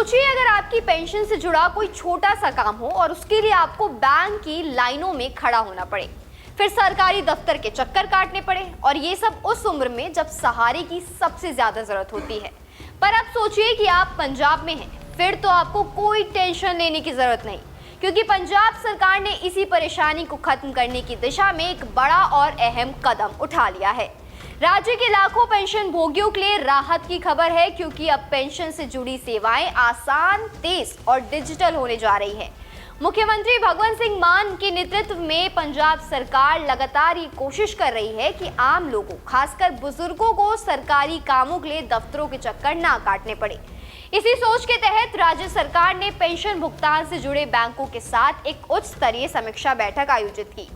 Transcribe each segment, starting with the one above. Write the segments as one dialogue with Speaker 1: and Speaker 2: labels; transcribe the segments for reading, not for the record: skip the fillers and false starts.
Speaker 1: सोचिए अगर आपकी पेंशन से जुड़ा कोई छोटा सा काम हो और उसके लिए आपको बैंक की लाइनों में खड़ा होना पड़े, फिर सरकारी दफ्तर के चक्कर काटने पड़े, और ये सब उस उम्र में जब सहारे की सबसे ज्यादा जरूरत होती है। पर अब सोचिए कि आप पंजाब में हैं, फिर तो आपको कोई टेंशन लेने की जरूरत नहीं, क्योंकि पंजाब सरकार ने इसी परेशानी को खत्म करने की दिशा में एक बड़ा और अहम कदम उठा लिया है। राज्य के लाखों पेंशन भोगियों के लिए राहत की खबर है, क्योंकि अब पेंशन से जुड़ी सेवाएं आसान, तेज और डिजिटल होने जा रही है। मुख्यमंत्री भगवंत सिंह मान के नेतृत्व में पंजाब सरकार लगातार ये कोशिश कर रही है कि आम लोगों, खासकर बुजुर्गों को सरकारी कामों के लिए दफ्तरों के चक्कर ना काटने पड़े। इसी सोच के तहत राज्य सरकार ने पेंशन भुगतान से जुड़े बैंकों के साथ एक उच्च स्तरीय समीक्षा बैठक आयोजित की।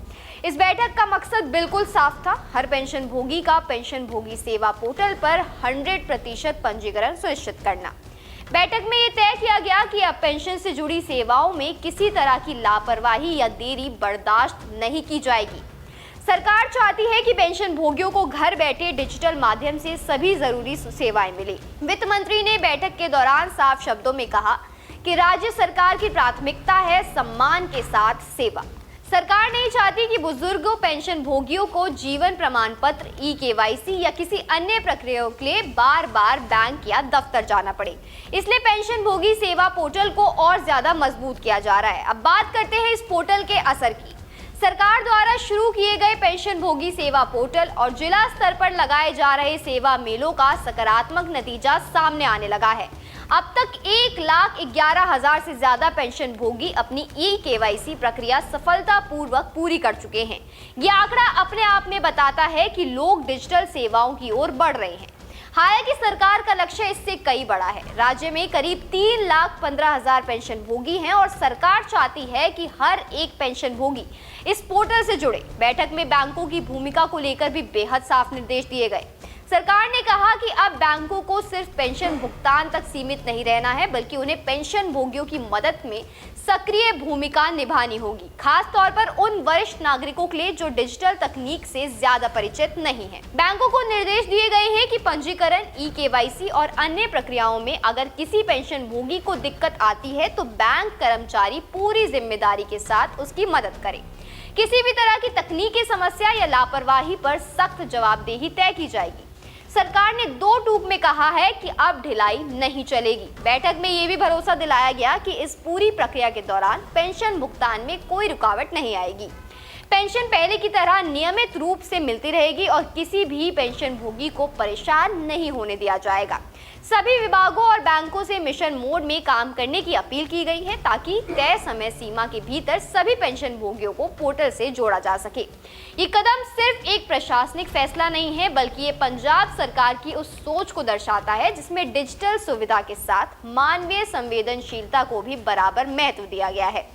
Speaker 1: इस बैठक का मकसद बिल्कुल साफ था, हर पेंशन भोगी का पेंशन भोगी सेवा पोर्टल पर 100% पंजीकरण सुनिश्चित करना। बैठक में ये तय किया गया कि अब पेंशन से जुड़ी सेवाओं में किसी तरह की लापरवाही या देरी बर्दाश्त नहीं की जाएगी। सरकार चाहती है कि पेंशन भोगियों को घर बैठे डिजिटल माध्यम से सभी जरूरी सेवाएं मिले। वित्त मंत्री ने बैठक के दौरान साफ शब्दों में कहा कि राज्य सरकार की प्राथमिकता है सम्मान के साथ सेवा। सरकार नहीं चाहती कि बुजुर्गों पेंशन भोगियों को जीवन प्रमाण पत्र, ई-केवाईसी या किसी अन्य प्रक्रियाओं के लिए बार बार बैंक या दफ्तर जाना पड़े। इसलिए पेंशन भोगी सेवा पोर्टल को और ज्यादा मजबूत किया जा रहा है। अब बात करते हैं इस पोर्टल के असर की। सरकार द्वारा शुरू किए गए पेंशन भोगी सेवा पोर्टल और जिला स्तर पर लगाए जा रहे सेवा मेलों का सकारात्मक नतीजा सामने आने लगा है। अब तक 1,11,000 से ज्यादा पेंशन भोगी अपनी ई-केवाईसी प्रक्रिया सफलतापूर्वक पूरी कर चुके हैं। ये आंकड़ा अपने आप में बताता है कि लोग डिजिटल सेवाओं की ओर बढ़ रहे हैं। हालांकि सरकार का लक्ष्य इससे कई बड़ा है। राज्य में करीब 3,15,000 पेंशन भोगी हैं और सरकार चाहती है कि हर एक पेंशन भोगी इस पोर्टल से जुड़े। बैठक में बैंकों की भूमिका को लेकर भी बेहद साफ निर्देश दिए गए। सरकार ने कहा कि अब बैंकों को सिर्फ पेंशन भुगतान तक सीमित नहीं रहना है, बल्कि उन्हें पेंशन भोगियों की मदद में सक्रिय भूमिका निभानी होगी, खास तौर पर उन वरिष्ठ नागरिकों के लिए जो डिजिटल तकनीक से ज्यादा परिचित नहीं हैं। बैंकों को निर्देश दिए गए हैं कि पंजीकरण, ई-केवाईसी और अन्य प्रक्रियाओं में अगर किसी पेंशन भोगी को दिक्कत आती है तो बैंक कर्मचारी पूरी जिम्मेदारी के साथ उसकी मदद करें। किसी भी तरह की तकनीकी समस्या या लापरवाही पर सख्त जवाबदेही तय की जाएगी। सरकार ने 2 टूक में कहा है कि अब ढिलाई नहीं चलेगी। बैठक में ये भी भरोसा दिलाया गया कि इस पूरी प्रक्रिया के दौरान पेंशन भुगतान में कोई रुकावट नहीं आएगी। पेंशन पहले की तरह नियमित रूप से मिलती रहेगी और किसी भी पेंशन भोगी को परेशान नहीं होने दिया जाएगा। सभी विभागों और बैंकों से मिशन मोड में काम करने की अपील की गई है, ताकि तय समय सीमा के भीतर सभी पेंशन भोगियों को पोर्टल से जोड़ा जा सके। ये कदम सिर्फ एक प्रशासनिक फैसला नहीं है, बल्कि ये पंजाब सरकार की उस सोच को दर्शाता है जिसमें डिजिटल सुविधा के साथ मानवीय संवेदनशीलता को भी बराबर महत्व दिया गया है।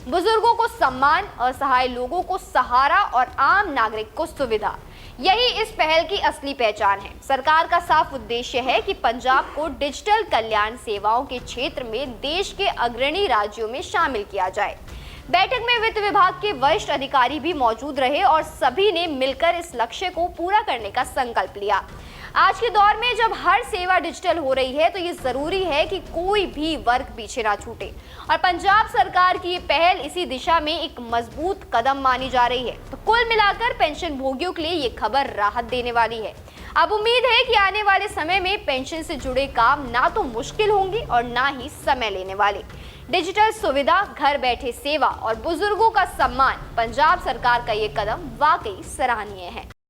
Speaker 1: बुजुर्गों को सम्मान, असहाय लोगों को सहारा और आम नागरिक को सुविधा, यही इस पहल की असली पहचान है। सरकार का साफ उद्देश्य है कि पंजाब को डिजिटल कल्याण सेवाओं के क्षेत्र में देश के अग्रणी राज्यों में शामिल किया जाए। बैठक में वित्त विभाग के वरिष्ठ अधिकारी भी मौजूद रहे और सभी ने मिलकर इस लक्ष्य को पूरा करने का संकल्प लिया। आज के दौर में जब हर सेवा डिजिटल हो रही है तो ये जरूरी है कि कोई भी वर्ग पीछे ना छूटे, और पंजाब सरकार की ये पहल इसी दिशा में एक मजबूत कदम मानी जा रही है। तो कुल मिलाकर पेंशन भोगियों के लिए ये खबर राहत देने वाली है। अब उम्मीद है कि आने वाले समय में पेंशन से जुड़े काम ना तो मुश्किल होंगे और ना ही समय लेने वाले। डिजिटल सुविधा, घर बैठे सेवा और बुजुर्गों का सम्मान, पंजाब सरकार का ये कदम वाकई सराहनीय है।